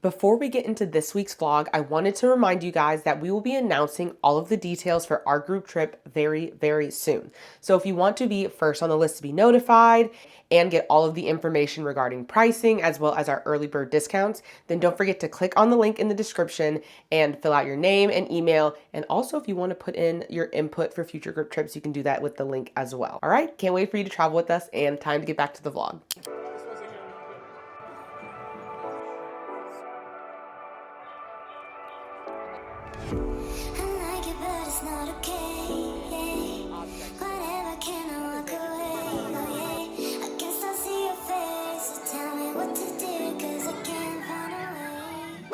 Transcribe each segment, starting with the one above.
Before we get into this week's vlog, I wanted to remind you guys that we will be announcing all of the details for our group trip very, very soon. So if you want to be first on the list to be notified and get all of the information regarding pricing as well as our early bird discounts, then don't forget to click on the link in the description and fill out your name and email. And also if you want to put in your input for future group trips, you can do that with the link as well. All right, can't wait for you to travel with us and time to get back to the vlog.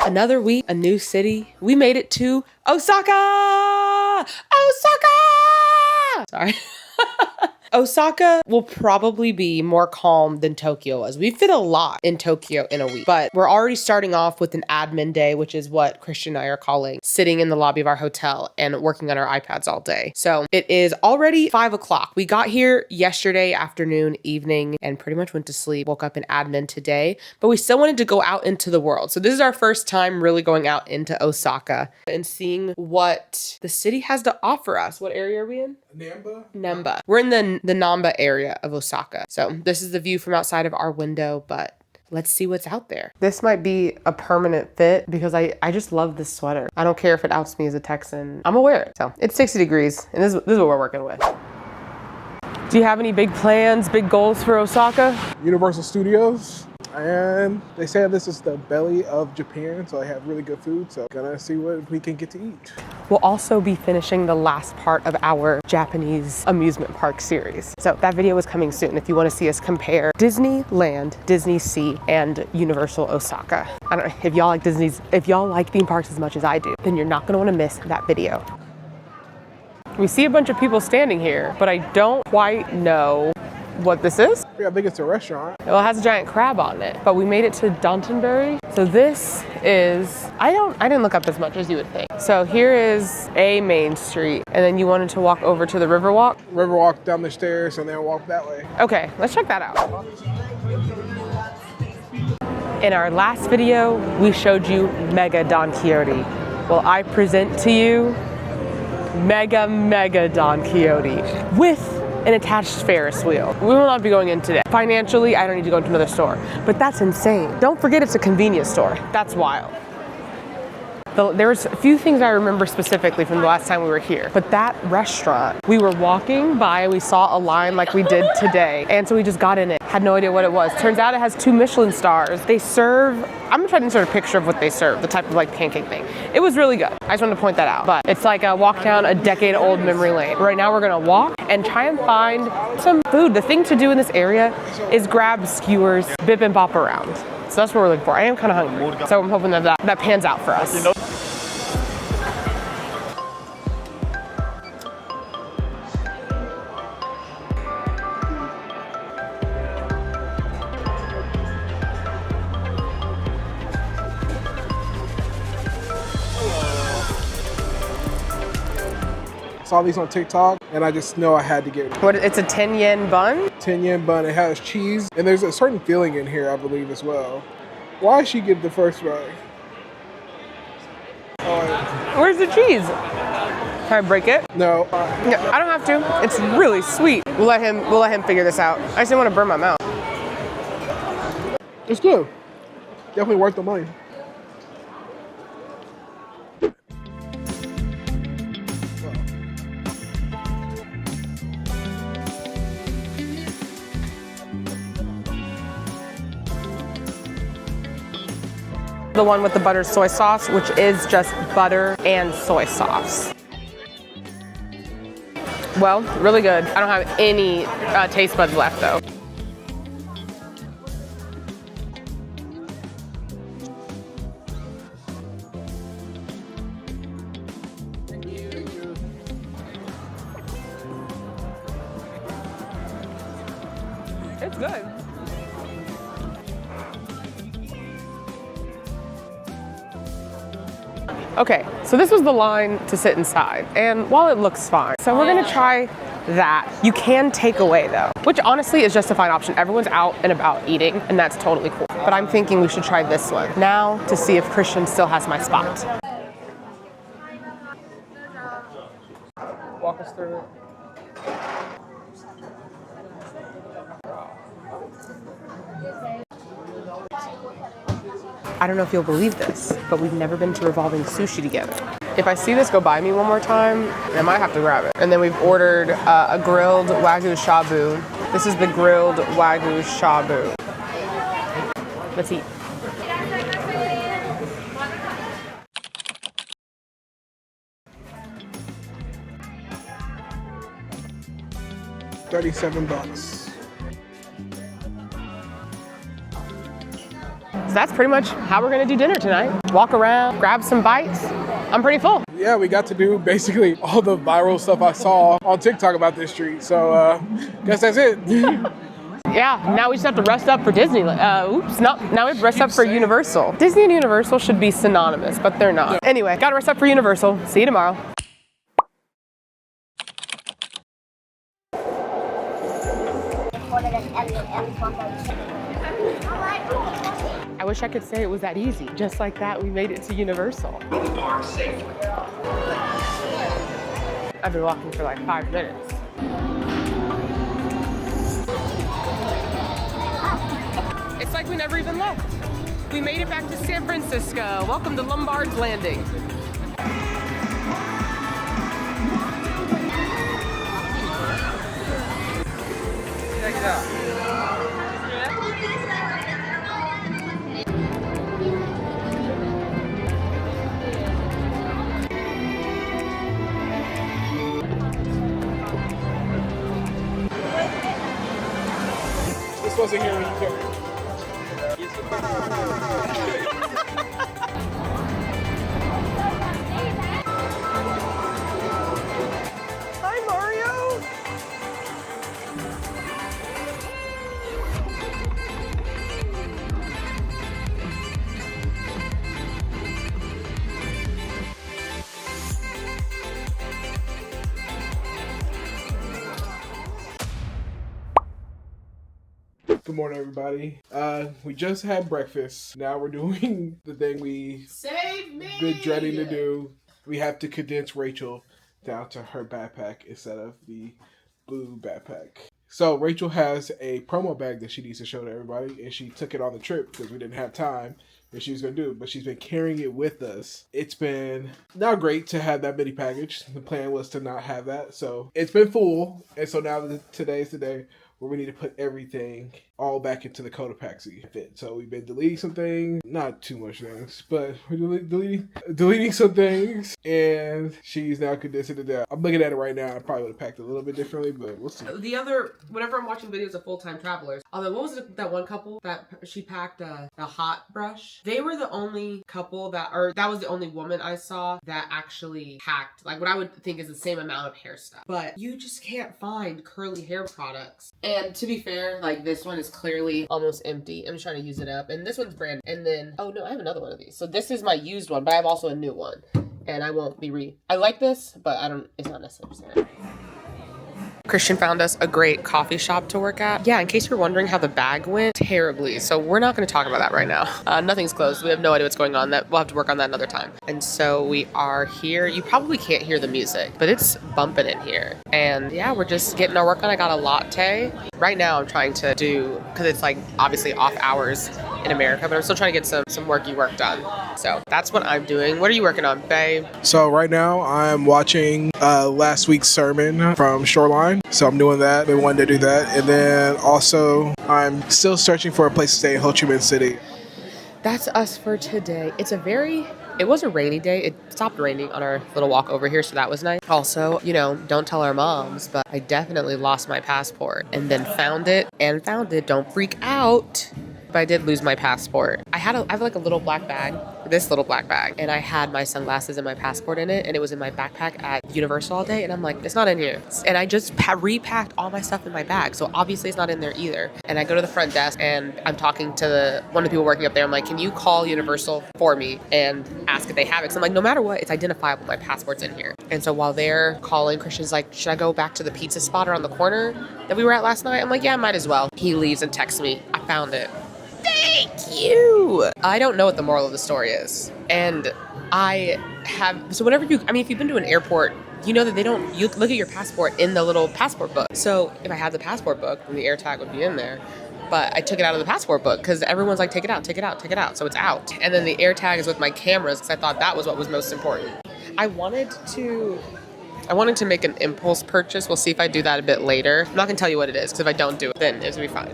Another week, a new city. We made it to Osaka! Osaka! Sorry. Osaka will probably be more calm than Tokyo was. We fit a lot in Tokyo in a week, but we're already starting off with an admin day, which is what Christian and I are calling sitting in the lobby of our hotel and working on our iPads all day. So it is already 5 o'clock. We got here yesterday afternoon, evening, and pretty much went to sleep. Woke up in admin today, but we still wanted to go out into the world. So this is our first time really going out into Osaka and seeing what the city has to offer us. What area are we in? Namba. We're in the Namba area of Osaka. So this is the view from outside of our window, but let's see what's out there. This might be a permanent fit because I just love this sweater. I don't care if it outs me as a Texan. I'm gonna wear it. So it's 60 degrees and this is what we're working with. Do you have any big plans, big goals for Osaka? Universal Studios. And they say this is the belly of Japan, so they have really good food. So gonna see what we can get to eat. We'll also be finishing the last part of our Japanese amusement park series. So that video is coming soon if you want to see us compare Disneyland, Disney Sea, and Universal Osaka. I don't know if y'all like theme parks as much as I do, then you're not gonna want to miss that video. We see a bunch of people standing here, but I don't quite know what this is. Yeah, I think it's a restaurant. Well, it has a giant crab on it, but we made it to Dotonbori. So this is, I didn't look up as much as you would think. So here is a main street, and then you wanted to walk over to the Riverwalk? Riverwalk down the stairs and then walk that way. Okay, let's check that out. In our last video, we showed you Mega Don Quixote. Well, I present to you Mega Don Quixote with an attached Ferris wheel. We will not be going in today. Financially, I don't need to go into another store, but that's insane. Don't forget it's a convenience store. That's wild. There was a few things I remember specifically from the last time we were here, but that restaurant, we were walking by, we saw a line like we did today, and so we just got in it. Had no idea what it was. Turns out it has 2 Michelin stars. They serve, I'm gonna try to insert a picture of what they serve, the type of like pancake thing. It was really good. I just wanted to point that out. But it's like a walk down a decade-old memory lane. Right now we're gonna walk and try and find some food. The thing to do in this area is grab skewers, bip and bop around. So that's what we're looking for. I am kind of hungry, so I'm hoping that pans out for us. Saw these on TikTok and I just know I had to get it. What, it's a 10 yen bun? 10 yen bun, it has cheese and there's a certain filling in here I believe as well. Why did she get the first bag? Where's the cheese? Can I break it? No. Yeah, I don't have to. It's really sweet. We'll let him figure this out. I just didn't want to burn my mouth. It's good. Definitely worth the money. The one with the butter soy sauce, which is just butter and soy sauce. Well, really good. I don't have any taste buds left though. It's good. Okay, so this was the line to sit inside, and while it looks fine, so we're gonna try that. You can take away though, which honestly is just a fine option. Everyone's out and about eating, and that's totally cool. but I'm thinking we should try this one now to see if Christian still has my spot. Walk us through it. I don't know if you'll believe this, but we've never been to revolving sushi together. If I see this go by me one more time, I might have to grab it. And then we've ordered a grilled Wagyu shabu. This is the grilled Wagyu shabu. Let's eat. $37. So that's pretty much how we're gonna do dinner tonight. Walk around, grab some bites. I'm pretty full. Yeah, we got to do basically all the viral stuff I saw on TikTok about this street. So guess that's it. Yeah, now we just have to rest up for Disney. Now we have to rest up for Universal. Disney and Universal should be synonymous, but they're not. Anyway, gotta rest up for Universal. See you tomorrow. I wish I could say it was that easy. Just like that, we made it to Universal. I've been walking for like 5 minutes. It's like we never even left. We made it back to San Francisco. Welcome to Lombard's Landing. Check it out. This wasn't here when you took it. Hi, Mario. Good morning, everybody. We just had breakfast. Now we're doing the thing we've been dreading to do. We have to condense Rachel down to her backpack instead of the blue backpack. So Rachel has a promo bag that she needs to show to everybody, and she took it on the trip because we didn't have time. And she was going to do it, but she's been carrying it with us. It's been not great to have that mini package. The plan was to not have that. So it's been full. And so now today's the day where we need to put everything all back into the Cotopaxi fit. So we've been deleting some things, not too much things, but we're deleting some things, and she's now condensing it down. I'm looking at it right now. I probably would have packed it a little bit differently, but we'll see. Whenever I'm watching videos of full-time travelers, although what was it, that one couple that she packed a hot brush? They were the only couple that was the only woman I saw that actually packed like what I would think is the same amount of hair stuff. But you just can't find curly hair products. And to be fair, like this one is clearly almost empty. I'm just trying to use it up. And this one's brand. And then, oh no, I have another one of these. So this is my used one, but I have also a new one. And I won't be I like this, but it's not necessary. Christian found us a great coffee shop to work at. Yeah, in case you're wondering how the bag went, terribly. So we're not going to talk about that right now. Nothing's closed. We have no idea what's going on. We'll have to work on that another time. And so we are here. You probably can't hear the music, but it's bumping in here. And yeah, we're just getting our work on. I got a latte. Right now I'm trying to do, because it's like obviously off hours in America, but I'm still trying to get some worky work done. So that's what I'm doing. What are you working on, babe? So right now I'm watching last week's sermon from Shoreline. So I'm doing that. Been wanting to do that. And then also I'm still searching for a place to stay in Ho Chi Minh City. That's us for today. It was a rainy day. It stopped raining on our little walk over here, so that was nice. Also, don't tell our moms, but I definitely lost my passport and then found it. Don't freak out. But I did lose my passport. I have like a little black bag, this little black bag, and I had my sunglasses and my passport in it, and it was in my backpack at Universal all day, and I'm like, it's not in here. And I just repacked all my stuff in my bag, so obviously it's not in there either. And I go to the front desk, and I'm talking to one of the people working up there. I'm like, can you call Universal for me and ask if they have it? Because I'm like, no matter what, it's identifiable. My passport's in here. And so while they're calling, Christian's like, should I go back to the pizza spot around the corner that we were at last night? I'm like, yeah, might as well. He leaves and texts me, I found it. Thank you. I don't know what the moral of the story is. And so whenever if you've been to an airport, you know that you look at your passport in the little passport book. So if I had the passport book, then the air tag would be in there. But I took it out of the passport book because everyone's like, take it out, take it out, take it out. So it's out. And then the air tag is with my cameras because I thought that was what was most important. I wanted to make an impulse purchase. We'll see if I do that a bit later. I'm not going to tell you what it is because if I don't do it, then it's going to be fine.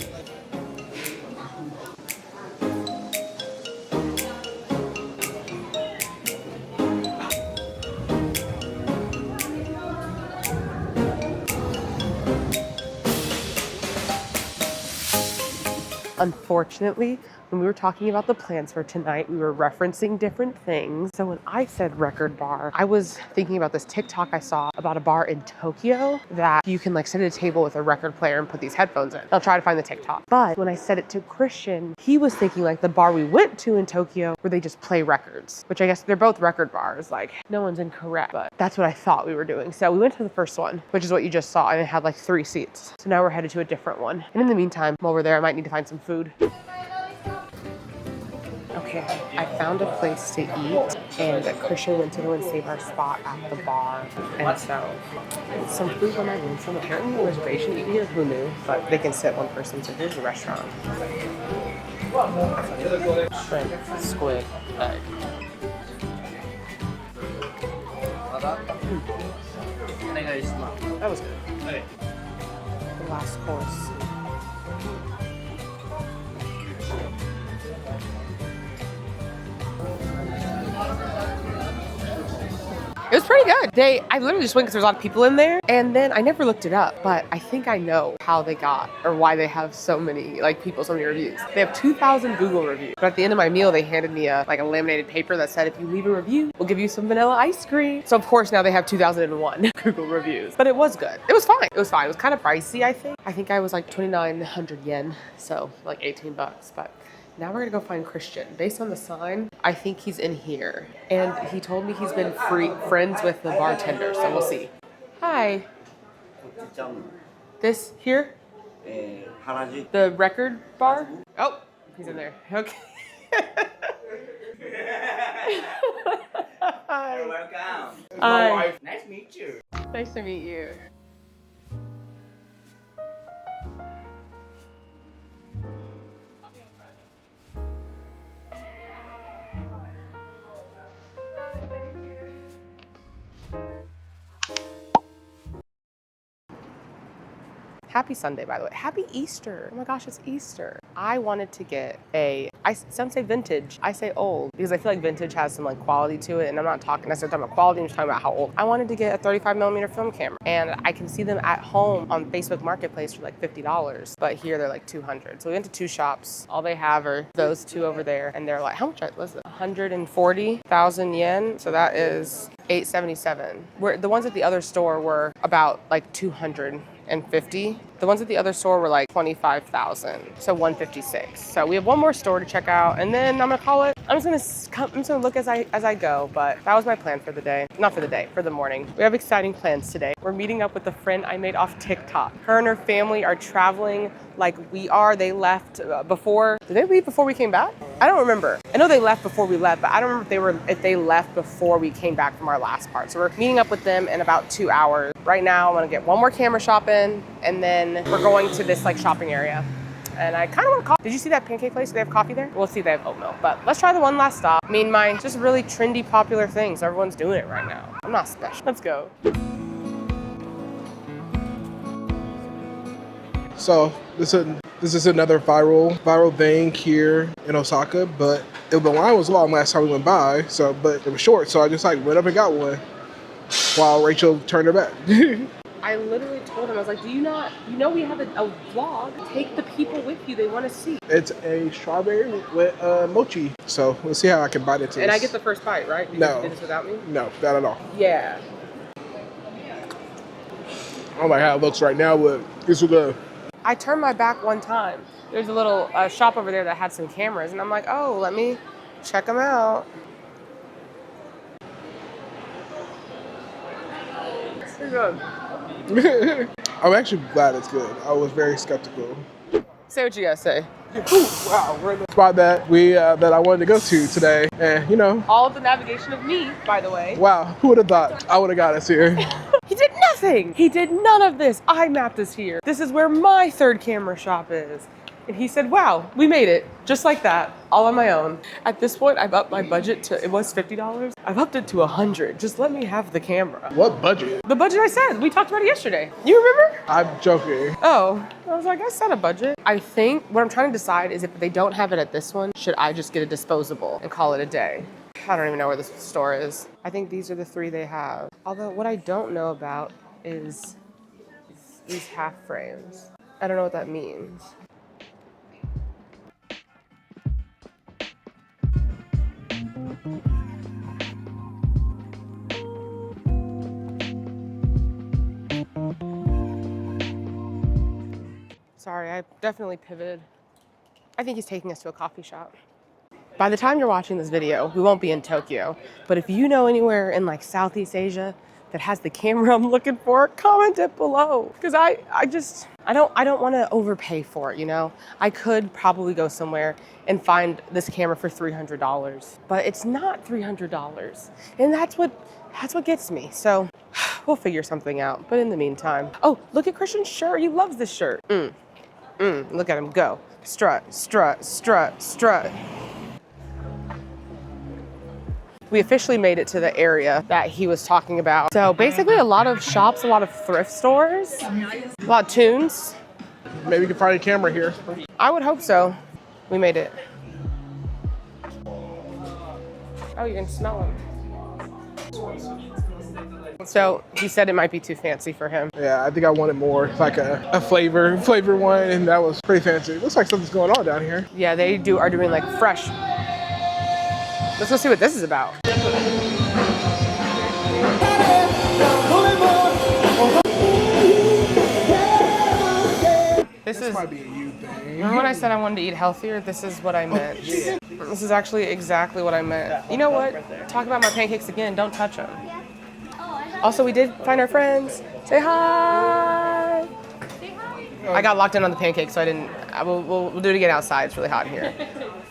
Unfortunately, when we were talking about the plans for tonight, we were referencing different things. So when I said record bar, I was thinking about this TikTok I saw about a bar in Tokyo that you can like sit at a table with a record player and put these headphones in. I'll try to find the TikTok. But when I said it to Christian, he was thinking like the bar we went to in Tokyo where they just play records, which I guess they're both record bars. Like no one's incorrect, but that's what I thought we were doing. So we went to the first one, which is what you just saw, and it had like 3 seats. So now we're headed to a different one. And in the meantime, while we're there, I might need to find some food. Okay, I found a place to eat, and Christian went to go and save our spot at the bar, and so some food on my room. From apparently a reservation, you can get who knew, but they can sit one person. So here's the restaurant. Shrimp, squid, egg. That was good. The last course. It was pretty good. I literally just went because there's a lot of people in there, and then I never looked it up, but I think I know how they got or why they have so many so many reviews. They have 2,000 Google reviews, but at the end of my meal, they handed me a laminated paper that said, if you leave a review, we'll give you some vanilla ice cream. So of course now they have 2001 Google reviews, but it was good. It was fine. It was fine. It was kind of pricey, I think. I think I was like 2,900 yen, so like 18 bucks, but now we're gonna go find Christian. Based on the sign, I think he's in here. And he told me he's been friends with the bartender, so we'll see. Hi. This here? The record bar? Oh, he's in there. Okay. Hi. You're welcome. Hi. Nice to meet you. Nice to meet you. Happy Sunday, by the way. Happy Easter. Oh my gosh, it's Easter. I wanted to get some say vintage, I say old, because I feel like vintage has some quality to it, and I'm not necessarily talking about quality, I'm just talking about how old. I wanted to get a 35mm film camera, and I can see them at home on Facebook Marketplace for $50, but here they're $200. So we went to 2 shops. All they have are those 2 over there, and they're how much was it? 140,000 yen, so that is $877. The ones at the other store were about 250. The ones at the other store were 25,000, so 156. So we have one more store to check out, and then I'm gonna call it. I'm just gonna look as I go. But that was my plan for the day. Not for the day, for the morning. We have exciting plans today. We're meeting up with a friend I made off TikTok. Her and her family are traveling like we are. They left before. Did they leave before we came back? I don't remember. I know they left before we left, but I don't remember if they left before we came back from our last part. So we're meeting up with them in about 2 hours. Right now, I'm gonna get one more camera shopping, and then we're going to this shopping area. And I kind of want coffee. Did you see that pancake place? Do they have coffee there? We'll see if they have oat milk. But let's try the one last stop. I mean, my just really trendy, popular things. Everyone's doing it right now. I'm not special. Let's go. So this is another viral thing here in Osaka, but the line was long last time we went by. But it was short, so I just went up and got one while Rachel turned her back. I literally told him, I was like, do you we have a vlog. Take the people with you. They want to see. It's a strawberry with mochi. So let's see how I can bite into this. And I get the first bite, right? No. You did this without me? No, not at all. Yeah. I don't like how it looks right now, but this will go. I turned my back one time. There's a little shop over there that had some cameras, and I'm like, oh, let me check them out. It's pretty good. I'm actually glad it's good. I was very skeptical. Say what you gotta say. Wow, we're in the spot that I wanted to go to today, and you know, All of the navigation of me, by the way. wow, who would have thought I would have got us here? He did nothing. He did none of this. I mapped us here. This is where my third camera shop is. And he said, wow, we made it. Just like that, all on my own. At this point, I've upped my budget to, it was $50. I've upped it to $100. Just let me have the camera. What budget? The budget I said, we talked about it yesterday. You remember? I'm joking. Oh, I was like, I set a budget. I think what I'm trying to decide is if they don't have it at this one, should I just get a disposable and call it a day? I don't even know where this store is. I think these are the 3 they have. Although what I don't know about is these half frames. I don't know what that means. Sorry, I definitely pivoted. I think he's taking us to a coffee shop. By the time you're watching this video, we won't be in Tokyo, but if you know anywhere in like Southeast Asia that has the camera I'm looking for, comment it below. Because I don't want to overpay for it, you know? I could probably go somewhere and find this camera for $300, but it's not $300. And that's what gets me. So we'll figure something out. But in the meantime, oh, look at Christian's shirt. He loves this shirt. Look at him go. Strut, strut, strut, strut. We officially made it to the area that he was talking about. So basically a lot of shops, a lot of thrift stores, a lot of tunes. Maybe we can find a camera here. I would hope so. We made it. Oh, you can smell them. So he said it might be too fancy for him. Yeah, I think I wanted more like a flavor one, and that was pretty fancy. Looks like something's going on down here. Yeah, they are doing like fresh. Let's go see what this is about. This might be a you thing. Remember when I said I wanted to eat healthier? This is what I meant. Yeah. This is actually exactly what I meant. You know what? Talk about my pancakes again. Don't touch them. Also, we did find our friends. Say hi. Say hi. I got locked in on the pancakes, so I didn't. We'll do it again outside. It's really hot in here.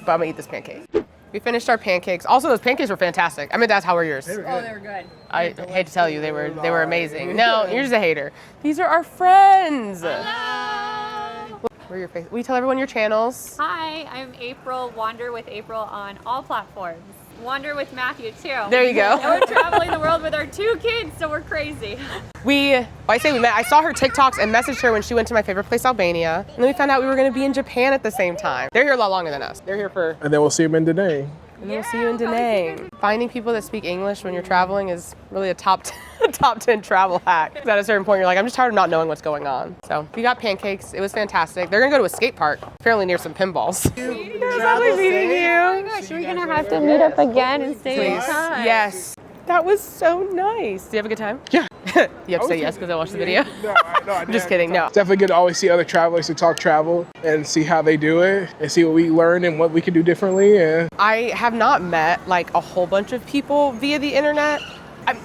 But I'm gonna eat this pancake. We finished our pancakes. Also, those pancakes were fantastic. I mean, that's how were yours. Oh, they were good. I hate to tell you, they were amazing. No, you're just a hater. These are our friends. Hello. Where are your face? Will you tell everyone your channels? Hi, I'm April. Wander with April on all platforms. Wander with Matthew too. There you go. And we're traveling the world with our 2 kids, so we're crazy. I say we met. I saw her TikToks and messaged her when she went to my favorite place, Albania. And then we found out we were going to be in Japan at the same time. They're here a lot longer than us. They're here for. And then we'll see them in Da Nang. And then we'll see you in Da Nang. Finding people that speak English when you're traveling is really a top 10 travel hack. 'Cause at a certain point, you're like, I'm just tired of not knowing what's going on. So we got pancakes. It was fantastic. They're gonna go to a skate park, apparently near some pinballs. It was lovely meeting you. Oh my gosh, we're gonna have to meet up again and stay in Please. touch. Yes. That was so nice. Did you have a good time? Yeah. You have to say yes because I watched the video. No, I'm just kidding. No. It's definitely good to always see other travelers who talk travel and see how they do it and see what we learn and what we can do differently. And I have not met like a whole bunch of people via the internet.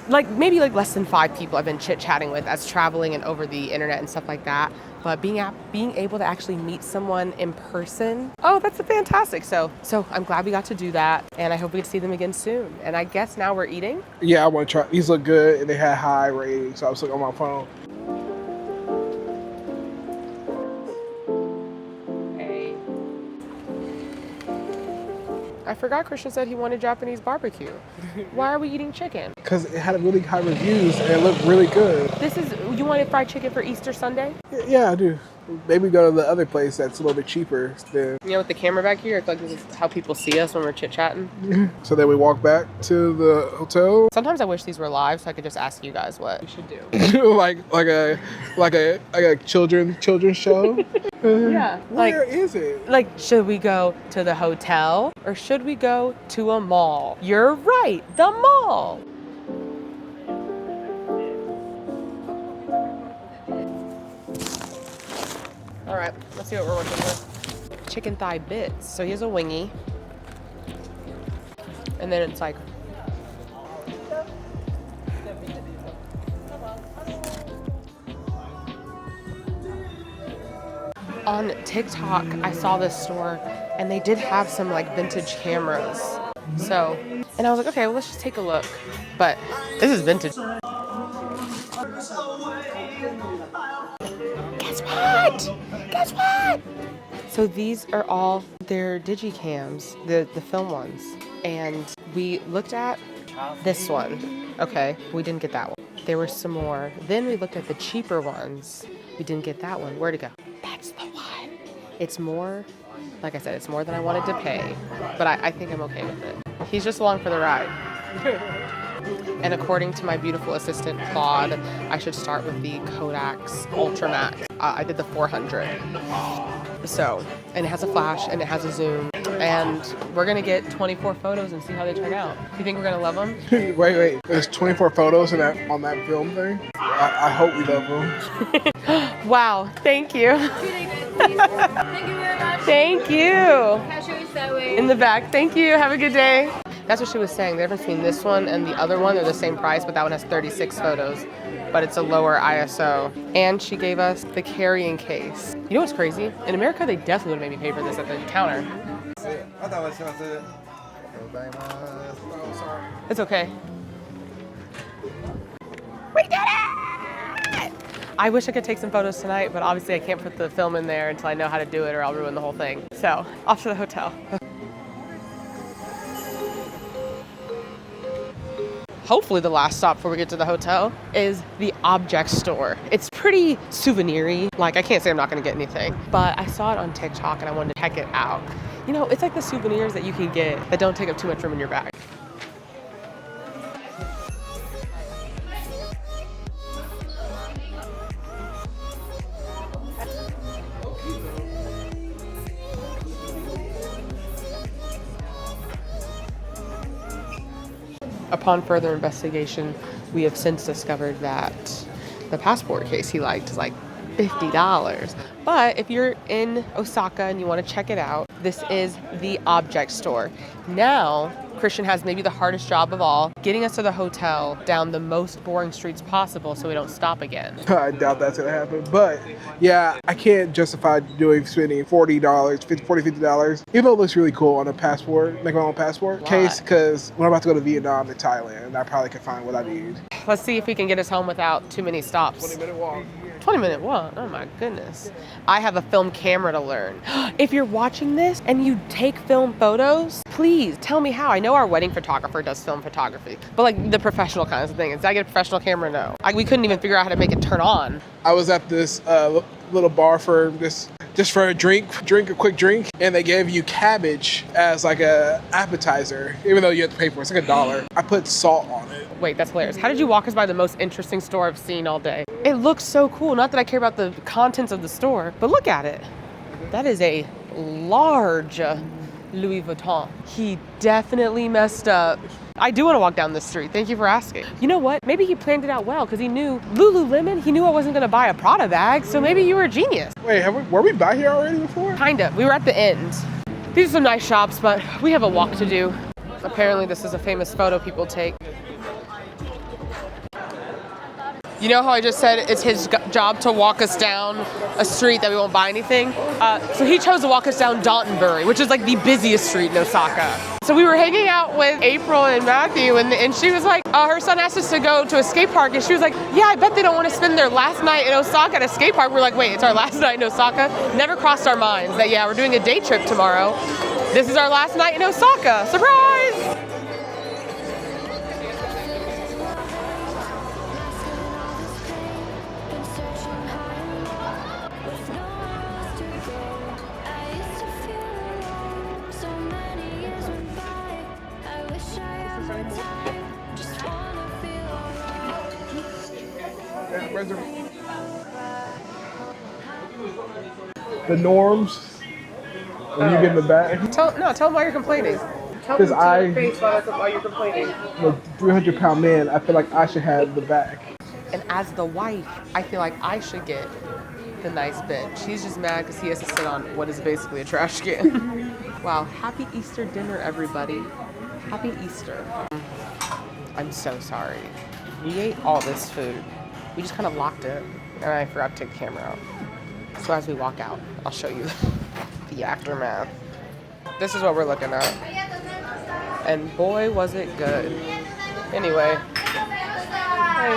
Maybe less than 5 people I've been chit-chatting with as traveling and over the internet and stuff like that. But being able to actually meet someone in person, oh, that's fantastic. So I'm glad we got to do that, and I hope we get to see them again soon. And I guess now we're eating. yeah, I want to try. These look good and they had high ratings, so I was looking on my phone. I forgot Christian said he wanted Japanese barbecue. Why are we eating chicken? Because it had really high reviews and it looked really good. You wanted fried chicken for Easter Sunday? Yeah, I do. Maybe go to the other place that's a little bit cheaper. Than... You know, with the camera back here, I feel like this is how people see us when we're chit-chatting. So then we walk back to the hotel. Sometimes I wish these were live so I could just ask you guys what we should do. like a children's show. Yeah. Where is it? Like, should we go to the hotel or should we go to a mall? You're right, the mall. All right, let's see what we're working with. Chicken thigh bits. So here's a wingy. And then it's like, On TikTok, I saw this store and they did have some like vintage cameras. So, and I was like, okay, well, let's just take a look. But this is vintage. Guess what? Guess what? So these are all their digicams, the film ones. And we looked at this one. Okay, we didn't get that one. There were some more. Then we looked at the cheaper ones. We didn't get that one. Where'd it go? That's the one. It's more, like I said, it's more than I wanted to pay. But I think I'm okay with it. He's just along for the ride. And according to my beautiful assistant, Claude, I should start with the Kodak's Ultramax. I did the 400. So, and it has a flash and it has a zoom. And we're gonna get 24 photos and see how they turn out. You think we're gonna love them? Wait. There's 24 photos on that film thing? I hope we love them. Wow, thank you. Thank you very much. Thank you. Cashier is that way. In the back, thank you. Have a good day. That's what she was saying. The difference between this one and the other one, they're the same price, but that one has 36 photos, but it's a lower ISO. And she gave us the carrying case. You know what's crazy? In America, they definitely would have made me pay for this at the counter. It's okay. We did it! I wish I could take some photos tonight, but obviously I can't put the film in there until I know how to do it or I'll ruin the whole thing. So, off to the hotel. Hopefully the last stop before we get to the hotel is the object store. It's pretty souvenir-y. Like, I can't say I'm not gonna get anything, but I saw it on TikTok and I wanted to check it out. You know, it's like the souvenirs that you can get that don't take up too much room in your bag. Upon further investigation, we have since discovered that the passport case he liked is like $50. But if you're in Osaka and you want to check it out, this is the object store. Now, Christian has maybe the hardest job of all, getting us to the hotel down the most boring streets possible so we don't stop again. I doubt that's going to happen. But yeah, I can't justify spending $40, $50, even though it looks really cool on a passport, like my own passport case, because when I'm about to go to Vietnam and Thailand, I probably can find what I need. Let's see if we can get us home without too many stops. 20-minute walk. 20-minute walk, oh my goodness. I have a film camera to learn. If you're watching this and you take film photos, please tell me how. I know our wedding photographer does film photography, but like the professional kinds of things. Did I get a professional camera? No. We couldn't even figure out how to make it turn on. I was at this little bar for just for a quick drink, and they gave you cabbage as like a appetizer, even though you have to pay for it. It's like $1. I put salt on it. Wait, that's hilarious. How did you walk us by the most interesting store I've seen all day? It looks so cool. Not that I care about the contents of the store, but look at it. That is a large Louis Vuitton. He definitely messed up. I do want to walk down this street. Thank you for asking. You know what? Maybe he planned it out well because he knew Lululemon. He knew I wasn't going to buy a Prada bag, so maybe you were a genius. Wait, were we by here already before? Kinda. We were at the end. These are some nice shops, but we have a walk to do. Apparently this is a famous photo people take. You know how I just said it's his job to walk us down a street that we won't buy anything? So he chose to walk us down Dotonbori, which is like the busiest street in Osaka. So we were hanging out with April and Matthew, and she was like, her son asked us to go to a skate park, and she was like, yeah, I bet they don't want to spend their last night in Osaka at a skate park. We're like, wait, it's our last night in Osaka? Never crossed our minds that, yeah, we're doing a day trip tomorrow. This is our last night in Osaka. Surprise! The norms. When you get in the back. Tell them why you're complaining. Tell them to your face why you're complaining. The 300-pound man, I feel like I should have the back. And as the wife, I feel like I should get the nice bench. He's just mad because he has to sit on what is basically a trash can. Wow, happy Easter dinner, everybody. Happy Easter. I'm so sorry. We ate all this food. We just kind of locked it, and I forgot to take the camera out. So as we walk out, I'll show you the aftermath. This is what we're looking at. And boy, was it good. Anyway. Hi.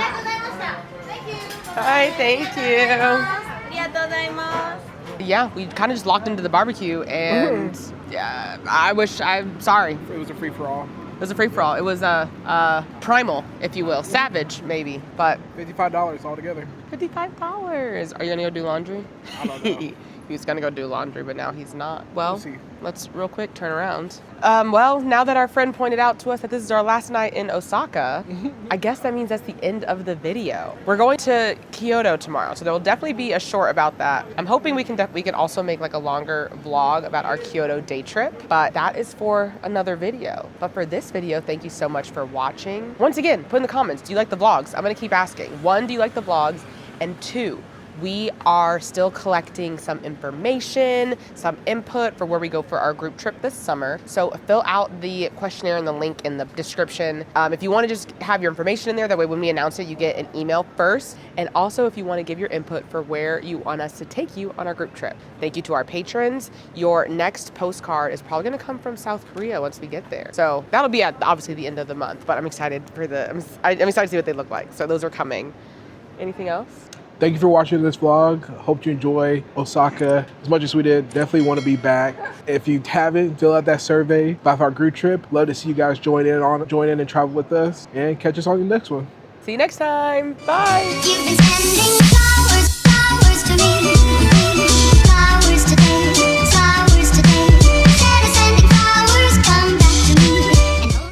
Hi, thank you. Yeah, we kind of just locked into the barbecue, and yeah, I'm sorry. It was a free-for-all. It was a free-for-all. It was a primal, if you will. Savage, maybe, but... $55 altogether. $55. Are you gonna go do laundry? I don't know. He was gonna go do laundry, but now he's not. Well, We'll see. Let's real quick turn around. Well, now that our friend pointed out to us that this is our last night in Osaka, I guess that means that's the end of the video. We're going to Kyoto tomorrow, so there will definitely be a short about that. I'm hoping we can also make like a longer vlog about our Kyoto day trip, but that is for another video. But for this video, thank you so much for watching. Once again, put in the comments, do you like the vlogs? I'm gonna keep asking. 1, do you like the vlogs? And 2, we are still collecting some information, some input for where we go for our group trip this summer. So fill out the questionnaire and the link in the description. If you want to just have your information in there, that way when we announce it, you get an email first. And also if you want to give your input for where you want us to take you on our group trip. Thank you to our patrons. Your next postcard is probably going to come from South Korea once we get there. So that'll be at obviously the end of the month, but I'm excited for I'm excited to see what they look like. So those are coming. Anything else? Thank you for watching this vlog. Hope you enjoy Osaka as much as we did. Definitely want to be back. If you haven't, fill out that survey about our group trip. Love to see you guys join in and travel with us. And catch us on the next one. See you next time. Bye. You've been sending flowers to me.